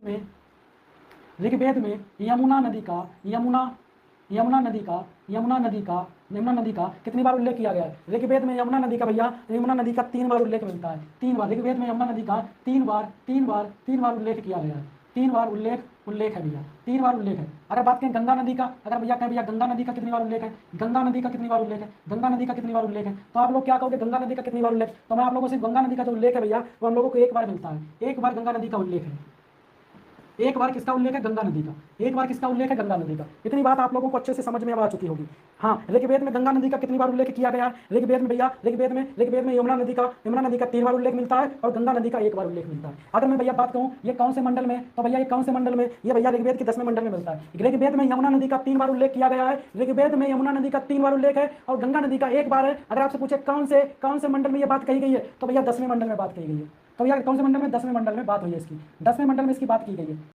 में ऋग्वेद में यमुना नदी का यमुना नदी का कितनी बार उल्लेख किया गया है? ऋग्वेद में यमुना नदी का भैया, यमुना नदी का 3 बार उल्लेख मिलता है। 3 बार ऋग्वेद में यमुना नदी का 3 बार उल्लेख किया गया है। 3 बार उल्लेख है भैया, 3 बार उल्लेख है। अगर बात करें गंगा नदी का, अगर भैया कहें भैया गंगा नदी का कितनी बार उल्लेख है, गंगा नदी का कितनी बार उल्लेख है, गंगा नदी का कितनी बार उल्लेख है, तो आप लोग क्या कहोगे गंगा नदी का कितनी बार उल्लेख? तो मैं आप लोगों से गंगा नदी का जो उल्लेख है भैया वो हम लोगों को 1 बार मिलता है। 1 बार गंगा नदी का उल्लेख है। 1 बार किसका उल्लेख है? गंगा नदी का। 1 बार किसका उल्लेख है? गंगा नदी का। इतनी बात आप लोगों को अच्छे से समझ में आ चुकी होगी। हाँ, ऋग्वेद में गंगा नदी का कितनी बार उल्लेख किया गया है? ऋग्वेद में भैया, ऋग्वेद में यमुना नदी का 3 बार उल्लेख मिलता है और गंगा नदी का 1 बार उल्लेख मिलता है। अगर मैं भैया बात कहूँ ये कौन से मंडल में, तो भैया ये कौन से मंडल में? ये भैया ऋग्वेद के 10वें मंडल में मिलता है। ऋग्वेद में यमुना नदी का 3 बार उल्लेख किया गया है। ऋग्वेद में यमुना नदी का 3 बार उल्लेख है और गंगा नदी का 1 बार है। अगर आपसे पूछे कौन से मंडल में ये बात कही गई है, तो भैया 10वें मंडल में बात कही गई है। तो भैया कौन से मंडल में? 10वें मंडल में बात हुई है इसकी, 10वें मंडल में इसकी बात की गई है।